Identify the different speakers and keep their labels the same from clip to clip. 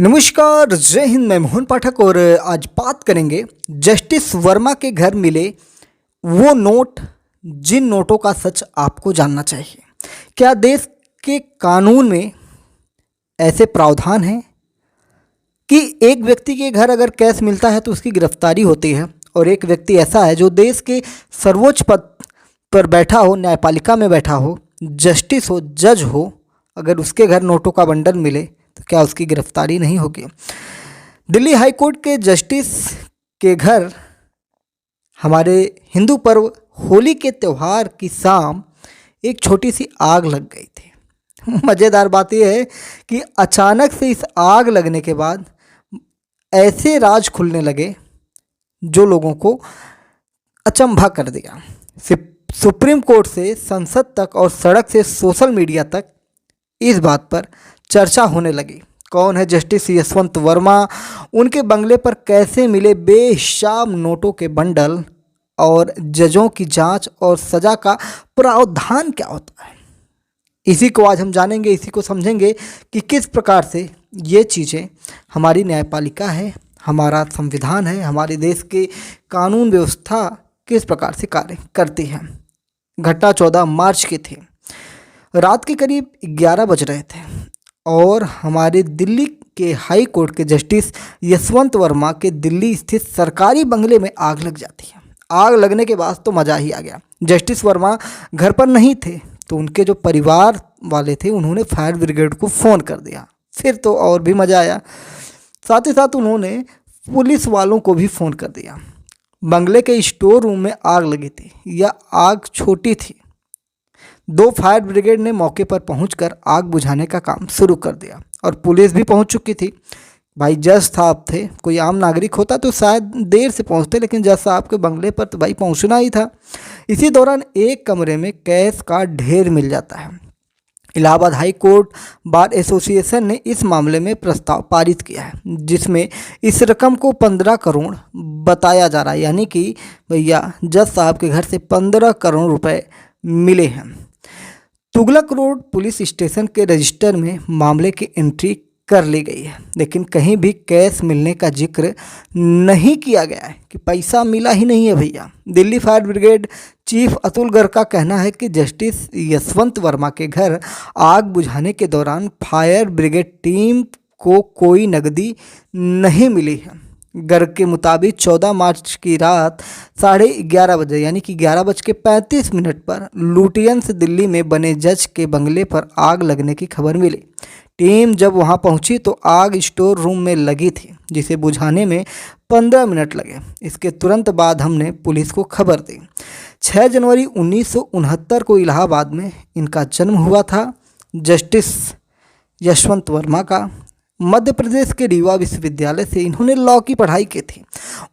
Speaker 1: नमस्कार, जय हिंद। मैं मोहन पाठक और आज बात करेंगे जस्टिस वर्मा के घर मिले वो नोट, जिन नोटों का सच आपको जानना चाहिए। क्या देश के कानून में ऐसे प्रावधान हैं कि एक व्यक्ति के घर अगर कैश मिलता है तो उसकी गिरफ्तारी होती है, और एक व्यक्ति ऐसा है जो देश के सर्वोच्च पद पर बैठा हो, न्यायपालिका में बैठा हो, जस्टिस हो, जज हो, अगर उसके घर नोटों का बंडल मिले तो क्या उसकी गिरफ्तारी नहीं होगी? दिल्ली हाई कोर्ट के जस्टिस के घर हमारे हिंदू पर्व होली के त्यौहार की शाम एक छोटी सी आग लग गई थी। मज़ेदार बात यह है कि अचानक से इस आग लगने के बाद ऐसे राज खुलने लगे जो लोगों को अचंभा कर दिया। सुप्रीम कोर्ट से संसद तक और सड़क से सोशल मीडिया तक इस बात पर चर्चा होने लगी। कौन है जस्टिस यशवंत वर्मा? उनके बंगले पर कैसे मिले बेहिसाब नोटों के बंडल? और जजों की जांच और सजा का प्रावधान क्या होता है? इसी को आज हम जानेंगे, इसी को समझेंगे कि किस प्रकार से ये चीज़ें हमारी न्यायपालिका है, हमारा संविधान है, हमारे देश के कानून व्यवस्था किस प्रकार से कार्य करती है। घटना 14 मार्च की थी। रात के करीब 11 बज रहे थे और हमारे दिल्ली के हाई कोर्ट के जस्टिस यशवंत वर्मा के दिल्ली स्थित सरकारी बंगले में आग लग जाती है। आग लगने के बाद तो मज़ा ही आ गया। जस्टिस वर्मा घर पर नहीं थे तो उनके जो परिवार वाले थे उन्होंने फायर ब्रिगेड को फ़ोन कर दिया। फिर तो और भी मज़ा आया। साथ ही साथ उन्होंने पुलिस वालों को भी फ़ोन कर दिया। बंगले के स्टोर रूम में आग लगी थी। यह आग छोटी थी। 2 फायर ब्रिगेड ने मौके पर पहुंचकर आग बुझाने का काम शुरू कर दिया और पुलिस भी पहुंच चुकी थी। भाई जज साहब थे, कोई आम नागरिक होता तो शायद देर से पहुंचते, लेकिन जज साहब के बंगले पर तो भाई पहुंचना ही था। इसी दौरान एक कमरे में कैश का ढेर मिल जाता है। Allahabad high court bar association ने इस मामले में प्रस्ताव पारित किया है, जिसमें इस रकम को 15 करोड़ बताया जा रहा है। यानी कि भैया जज साहब के घर से 15 करोड़ रुपए मिले हैं। तुगलक रोड पुलिस स्टेशन के रजिस्टर में मामले की एंट्री कर ली गई है, लेकिन कहीं भी कैश मिलने का जिक्र नहीं किया गया है कि पैसा मिला ही नहीं है भैया। Delhi fire brigade chief Atul Garg का कहना है कि जस्टिस यशवंत वर्मा के घर आग बुझाने के दौरान फायर ब्रिगेड टीम को कोई नकदी नहीं मिली है। गर्ग के मुताबिक 14 मार्च की रात 11:30 बजे यानी कि 11:35 पर लुटियंस दिल्ली में बने जज के बंगले पर आग लगने की खबर मिली। टीम जब वहां पहुंची तो आग स्टोर रूम में लगी थी, जिसे बुझाने में 15 मिनट लगे। इसके तुरंत बाद हमने पुलिस को खबर दी। 6 जनवरी 1969 को इलाहाबाद में इनका जन्म हुआ था। जस्टिस यशवंत वर्मा का मध्य प्रदेश के रीवा विश्वविद्यालय से इन्होंने लॉ की पढ़ाई की थी।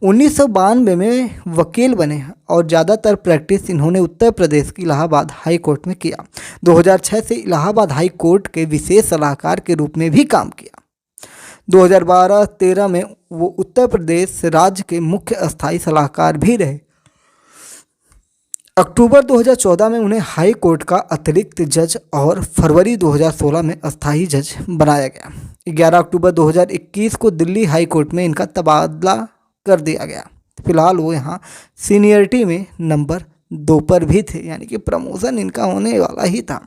Speaker 1: 1992 में वकील बने और ज़्यादातर प्रैक्टिस इन्होंने उत्तर प्रदेश की इलाहाबाद हाई कोर्ट में किया। 2006 से इलाहाबाद हाई कोर्ट के विशेष सलाहकार के रूप में भी काम किया। 2012-13 में वो उत्तर प्रदेश राज्य के मुख्य अस्थायी सलाहकार भी रहे। अक्टूबर 2014 में उन्हें हाई कोर्ट का अतिरिक्त जज और फरवरी 2016 में अस्थायी जज बनाया गया। 11 अक्टूबर 2021 को दिल्ली हाई कोर्ट में इनका तबादला कर दिया गया। फिलहाल वो यहाँ सीनियरिटी में नंबर 2 पर भी थे, यानी कि प्रमोशन इनका होने वाला ही था।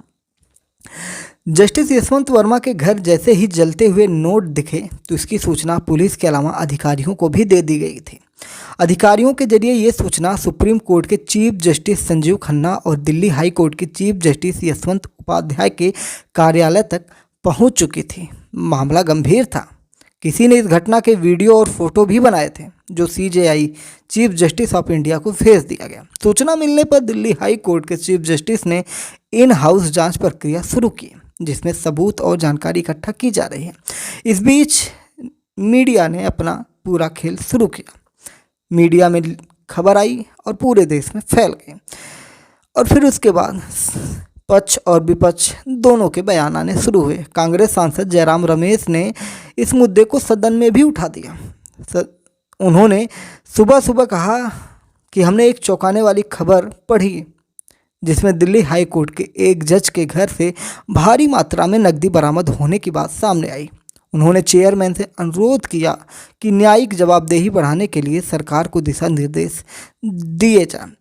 Speaker 1: जस्टिस यशवंत वर्मा के घर जैसे ही जलते हुए नोट दिखे तो इसकी सूचना पुलिस के अलावा अधिकारियों को भी दे दी गई थी। अधिकारियों के जरिए ये सूचना सुप्रीम कोर्ट के चीफ जस्टिस संजीव खन्ना और दिल्ली हाई कोर्ट के चीफ जस्टिस यशवंत उपाध्याय के कार्यालय तक पहुंच चुकी थी। मामला गंभीर था। किसी ने इस घटना के वीडियो और फोटो भी बनाए थे, जो CJI chief justice of India को भेज दिया गया। सूचना मिलने पर दिल्ली हाई कोर्ट के चीफ जस्टिस ने इन हाउस जांच प्रक्रिया शुरू की, जिसमें सबूत और जानकारी इकट्ठा की जा रही है। इस बीच मीडिया ने अपना पूरा खेल शुरू किया। मीडिया में खबर आई और पूरे देश में फैल गई, और फिर उसके बाद पक्ष और विपक्ष दोनों के बयान आने शुरू हुए। कांग्रेस सांसद जयराम रमेश ने इस मुद्दे को सदन में भी उठा दिया। उन्होंने सुबह सुबह कहा कि हमने एक चौंकाने वाली खबर पढ़ी, जिसमें दिल्ली हाई कोर्ट के एक जज के घर से भारी मात्रा में नकदी बरामद होने की बात सामने आई। उन्होंने चेयरमैन से अनुरोध किया कि न्यायिक जवाबदेही बढ़ाने के लिए सरकार को दिशा निर्देश दिए जाएं।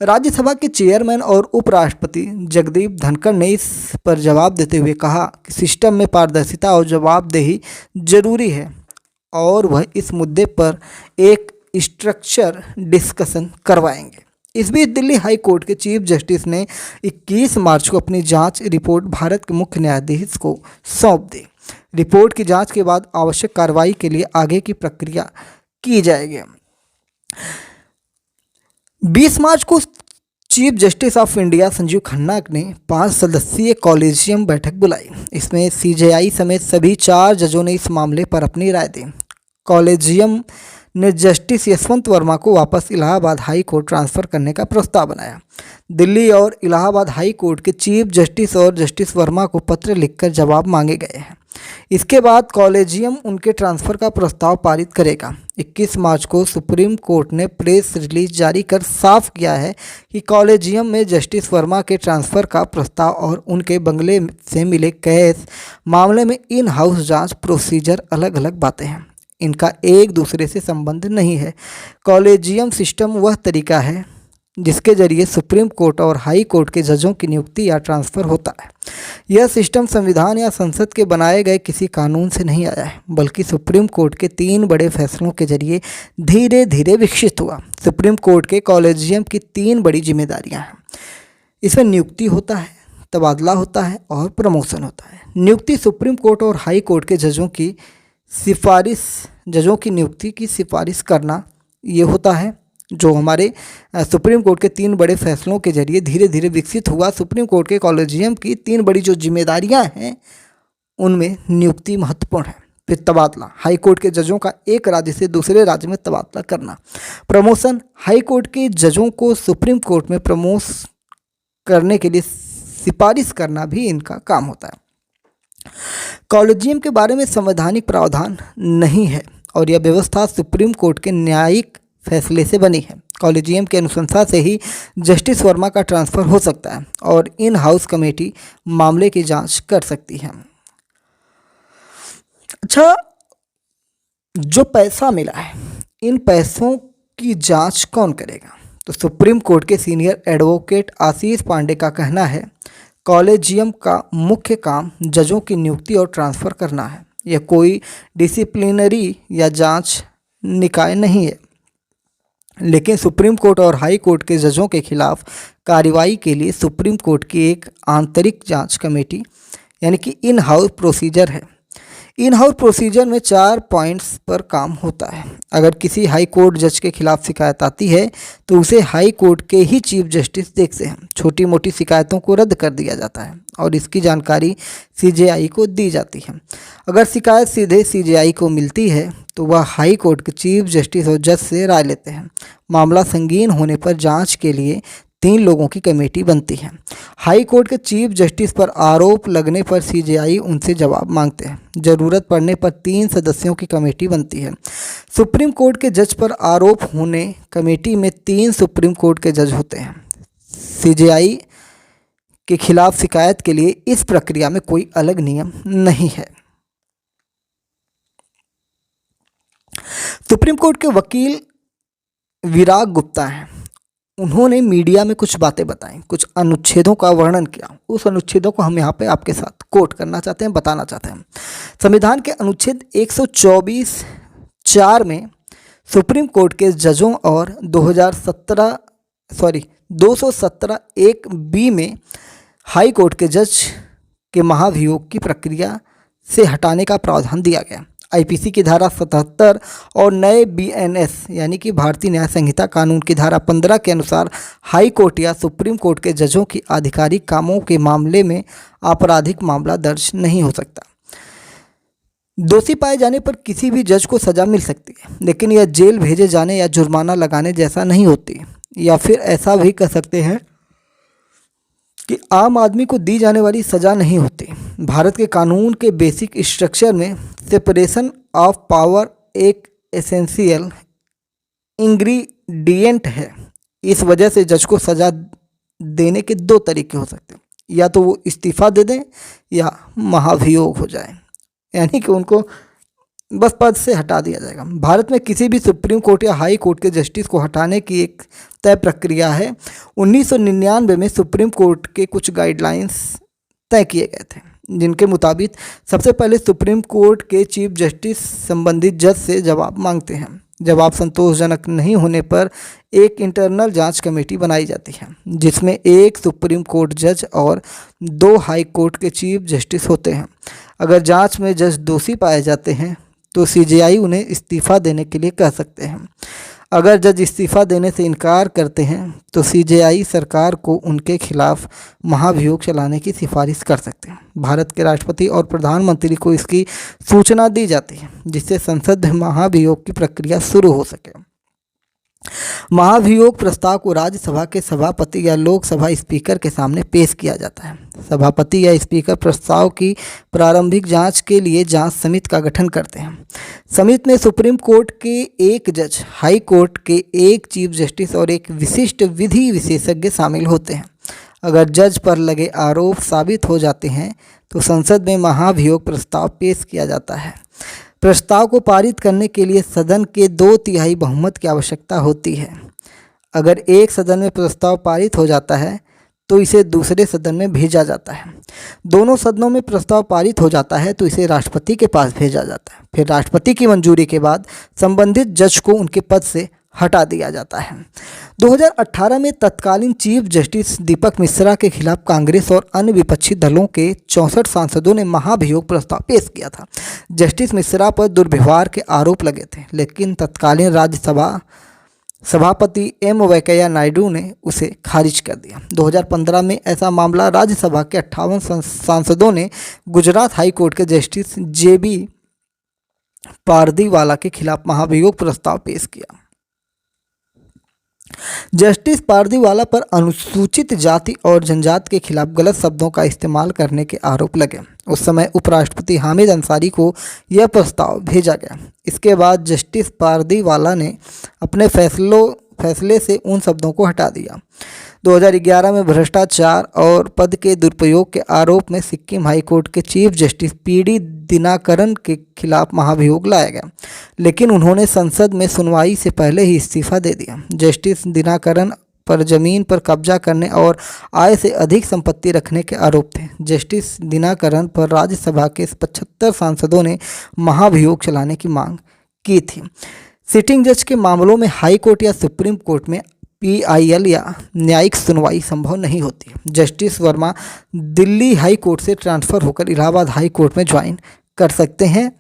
Speaker 1: राज्यसभा के चेयरमैन और उपराष्ट्रपति जगदीप धनखड़ ने इस पर जवाब देते हुए कहा कि सिस्टम में पारदर्शिता और जवाबदेही जरूरी है और वह इस मुद्दे पर एक स्ट्रक्चर डिस्कशन करवाएंगे। इस बीच दिल्ली हाई कोर्ट के चीफ जस्टिस ने 21 मार्च को अपनी जांच रिपोर्ट भारत के मुख्य न्यायाधीश को सौंप दी। रिपोर्ट की जांच के बाद आवश्यक कार्रवाई के लिए आगे की प्रक्रिया की जाएगी। 20 मार्च को chief justice of India Sanjeev Khanna ने 5 सदस्यीय कॉलेजियम बैठक बुलाई। इसमें सीजेआई समेत सभी 4 जजों ने इस मामले पर अपनी राय दी। कॉलेजियम ने जस्टिस यशवंत वर्मा को वापस इलाहाबाद हाई कोर्ट ट्रांसफ़र करने का प्रस्ताव बनाया। दिल्ली और इलाहाबाद हाई कोर्ट के चीफ जस्टिस और जस्टिस वर्मा को पत्र लिखकर जवाब मांगे गए हैं। इसके बाद कॉलेजियम उनके ट्रांसफ़र का प्रस्ताव पारित करेगा। 21 मार्च को सुप्रीम कोर्ट ने प्रेस रिलीज जारी कर साफ किया है कि कॉलेजियम में जस्टिस वर्मा के ट्रांसफ़र का प्रस्ताव और उनके बंगले से मिले केस मामले में इन हाउस जांच प्रोसीजर अलग अलग बातें हैं। इनका एक दूसरे से संबंध नहीं है। कॉलेजियम सिस्टम वह तरीका है जिसके जरिए सुप्रीम कोर्ट और हाई कोर्ट के जजों की नियुक्ति या ट्रांसफ़र होता है। यह सिस्टम संविधान या संसद के बनाए गए किसी कानून से नहीं आया है, बल्कि सुप्रीम कोर्ट के 3 बड़े फैसलों के जरिए धीरे धीरे विकसित हुआ। सुप्रीम कोर्ट के कॉलेजियम की 3 बड़ी जिम्मेदारियां हैं। इसमें नियुक्ति होता है, तबादला होता है और प्रमोशन होता है। नियुक्ति सुप्रीम कोर्ट और हाई कोर्ट के जजों की नियुक्ति की सिफारिश करना ये होता है, जो हमारे सुप्रीम कोर्ट के 3 बड़े फैसलों के जरिए धीरे धीरे विकसित हुआ। सुप्रीम कोर्ट के कॉलेजियम की 3 बड़ी जो जिम्मेदारियां हैं उनमें नियुक्ति महत्वपूर्ण है। फिर तबादला, हाई कोर्ट के जजों का एक राज्य से दूसरे राज्य में तबादला करना। प्रमोशन, हाई कोर्ट के जजों को सुप्रीम कोर्ट में प्रमोट करने के लिए सिफारिश करना भी इनका काम होता है। कॉलेजियम के बारे में संवैधानिक प्रावधान नहीं है और यह व्यवस्था सुप्रीम कोर्ट के न्यायिक फैसले से बनी है। कॉलेजियम की अनुशंसा से ही जस्टिस वर्मा का ट्रांसफ़र हो सकता है और इन हाउस कमेटी मामले की जांच कर सकती है। अच्छा, जो पैसा मिला है, इन पैसों की जांच कौन करेगा? तो सुप्रीम कोर्ट के सीनियर एडवोकेट आशीष पांडे का कहना है, कॉलेजियम का मुख्य काम जजों की नियुक्ति और ट्रांसफ़र करना है। यह कोई डिसिप्लिनरी या जांच निकाय नहीं है, लेकिन सुप्रीम कोर्ट और हाई कोर्ट के जजों के खिलाफ कार्रवाई के लिए सुप्रीम कोर्ट की एक आंतरिक जांच कमेटी यानी कि इन हाउस प्रोसीजर है। इन हाउस प्रोसीजर में 4 पॉइंट्स पर काम होता है। अगर किसी हाई कोर्ट जज के खिलाफ शिकायत आती है तो उसे हाई कोर्ट के ही चीफ जस्टिस देखते हैं। छोटी मोटी शिकायतों को रद्द कर दिया जाता है और इसकी जानकारी सीजेआई को दी जाती है। अगर शिकायत सीधे सीजेआई को मिलती है तो वह हाई कोर्ट के चीफ जस्टिस और जज से राय लेते हैं। मामला संगीन होने पर जांच के लिए 3 लोगों की कमेटी बनती है। हाई कोर्ट के चीफ जस्टिस पर आरोप लगने पर सीजेआई उनसे जवाब मांगते हैं। ज़रूरत पड़ने पर 3 सदस्यों की कमेटी बनती है। सुप्रीम कोर्ट के जज पर आरोप होने कमेटी में 3 सुप्रीम कोर्ट के जज होते हैं। सीजेआई के खिलाफ शिकायत के लिए इस प्रक्रिया में कोई अलग नियम नहीं है। सुप्रीम कोर्ट के वकील विराग गुप्ता हैं। उन्होंने मीडिया में कुछ बातें बताई, कुछ अनुच्छेदों का वर्णन किया। उस अनुच्छेदों को हम यहाँ पे आपके साथ कोट करना चाहते हैं, बताना चाहते हैं। संविधान के अनुच्छेद 124(4) में सुप्रीम कोर्ट के जजों और 217(1)(b) में हाई कोर्ट के जज के महाभियोग की प्रक्रिया से हटाने का प्रावधान दिया गया। आईपीसी की धारा 77 और नए बीएनएस यानी कि भारतीय न्याय संहिता कानून की धारा 15 के अनुसार हाई कोर्ट या सुप्रीम कोर्ट के जजों की आधिकारिक कामों के मामले में आपराधिक मामला दर्ज नहीं हो सकता। दोषी पाए जाने पर किसी भी जज को सज़ा मिल सकती है, लेकिन यह जेल भेजे जाने या जुर्माना लगाने जैसा नहीं होती। या फिर ऐसा भी कह सकते हैं कि आम आदमी को दी जाने वाली सज़ा नहीं होती। भारत के कानून के बेसिक स्ट्रक्चर में सेपरेशन ऑफ पावर एक एसेंशियल इंग्रेडिएंट है। इस वजह से जज को सज़ा देने के 2 तरीके हो सकते हैं, या तो वो इस्तीफ़ा दे दें या महाभियोग हो जाए, यानी कि उनको बस पद से हटा दिया जाएगा। भारत में किसी भी सुप्रीम कोर्ट या हाई कोर्ट के जस्टिस को हटाने की एक तय प्रक्रिया है। 1999 में सुप्रीम कोर्ट के कुछ गाइडलाइंस तय किए गए थे, जिनके मुताबिक सबसे पहले सुप्रीम कोर्ट के चीफ जस्टिस संबंधित जज से जवाब मांगते हैं। जवाब संतोषजनक नहीं होने पर एक इंटरनल जांच कमेटी बनाई जाती है, जिसमें एक सुप्रीम कोर्ट जज और 2 हाई कोर्ट के चीफ जस्टिस होते हैं। अगर जांच में जज दोषी पाए जाते हैं तो सीजेआई उन्हें इस्तीफ़ा देने के लिए कह सकते हैं। अगर जज इस्तीफ़ा देने से इनकार करते हैं तो सीजेआई सरकार को उनके खिलाफ महाभियोग चलाने की सिफारिश कर सकते हैं। भारत के राष्ट्रपति और प्रधानमंत्री को इसकी सूचना दी जाती है, जिससे संसद में महाभियोग की प्रक्रिया शुरू हो सके। महाभियोग प्रस्ताव को राज्यसभा के सभापति या लोकसभा स्पीकर के सामने पेश किया जाता है। सभापति या स्पीकर प्रस्ताव की प्रारंभिक जांच के लिए जांच समिति का गठन करते हैं। समिति में सुप्रीम कोर्ट के एक जज, हाई कोर्ट के एक चीफ जस्टिस और एक विशिष्ट विधि विशेषज्ञ शामिल होते हैं। अगर जज पर लगे आरोप साबित हो जाते हैं तो संसद में महाभियोग प्रस्ताव पेश किया जाता है। प्रस्ताव को पारित करने के लिए सदन के 2/3 बहुमत की आवश्यकता होती है। अगर एक सदन में प्रस्ताव पारित हो जाता है तो इसे दूसरे सदन में भेजा जाता है। दोनों सदनों में प्रस्ताव पारित हो जाता है तो इसे राष्ट्रपति के पास भेजा जाता है। फिर राष्ट्रपति की मंजूरी के बाद संबंधित जज को उनके पद से हटा दिया जाता है। 2018 में तत्कालीन चीफ जस्टिस दीपक मिश्रा के खिलाफ कांग्रेस और अन्य विपक्षी दलों के 64 सांसदों ने महाभियोग प्रस्ताव पेश किया था। जस्टिस मिश्रा पर दुर्व्यवहार के आरोप लगे थे, लेकिन तत्कालीन राज्यसभा सभापति एम वेंकैया नायडू ने उसे खारिज कर दिया। 2015 में ऐसा मामला राज्यसभा के 58 सांसदों ने गुजरात हाई कोर्ट के जस्टिस जेबी पारदीवाला के खिलाफ महाभियोग प्रस्ताव पेश किया। जस्टिस पारदीवाला पर अनुसूचित जाति और जनजाति के खिलाफ गलत शब्दों का इस्तेमाल करने के आरोप लगे। उस समय उपराष्ट्रपति हामिद अंसारी को यह प्रस्ताव भेजा गया। इसके बाद जस्टिस पारदीवाला ने अपने फैसले से उन शब्दों को हटा दिया। 2011 में भ्रष्टाचार और पद के दुरुपयोग के आरोप में सिक्किम हाई कोर्ट के चीफ जस्टिस पीडी दिनाकरन के खिलाफ महाभियोग लाया गया, लेकिन उन्होंने संसद में सुनवाई से पहले ही इस्तीफा दे दिया। जस्टिस दिनाकरन पर जमीन पर कब्जा करने और आय से अधिक संपत्ति रखने के आरोप थे। जस्टिस दिनाकरन पर राज्यसभा के 75 सांसदों ने महाभियोग चलाने की मांग की थी। सिटिंग जज के मामलों में हाई कोर्ट या सुप्रीम कोर्ट में PIL या न्यायिक सुनवाई संभव नहीं होती। Justice Verma Delhi high court से ट्रांसफ़र होकर इलाहाबाद हाई कोर्ट में ज्वाइन कर सकते हैं।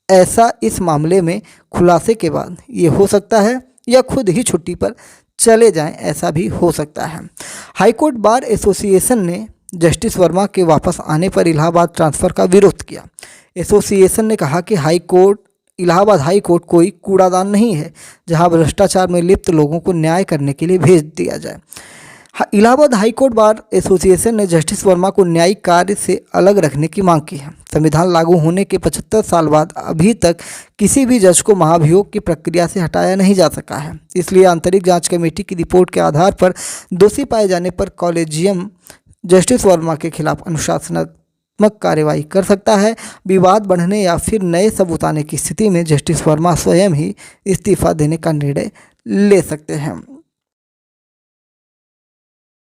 Speaker 1: ऐसा इस मामले में खुलासे के बाद ये हो सकता है या खुद ही छुट्टी पर चले जाएं, ऐसा भी हो सकता है। हाई कोर्ट बार एसोसिएशन ने जस्टिस वर्मा के वापस आने पर इलाहाबाद ट्रांसफ़र का विरोध किया। एसोसिएशन ने कहा कि इलाहाबाद हाई कोर्ट कोई कूड़ादान नहीं है जहां भ्रष्टाचार में लिप्त लोगों को न्याय करने के लिए भेज दिया जाए। Allahabad high court bar association ने जस्टिस वर्मा को न्यायिक कार्य से अलग रखने की मांग की है। संविधान लागू होने के 75 साल बाद अभी तक किसी भी जज को महाभियोग की प्रक्रिया से हटाया नहीं जा सका है। इसलिए आंतरिक जांच कमेटी की रिपोर्ट के आधार पर दोषी पाए जाने पर कॉलेजियम जस्टिस वर्मा के खिलाफ अनुशासनात्मक कार्रवाई कर सकता है। विवाद बढ़ने या फिर नए सबूत आने की स्थिति में जस्टिस वर्मा स्वयं ही इस्तीफा देने का निर्णय ले सकते हैं।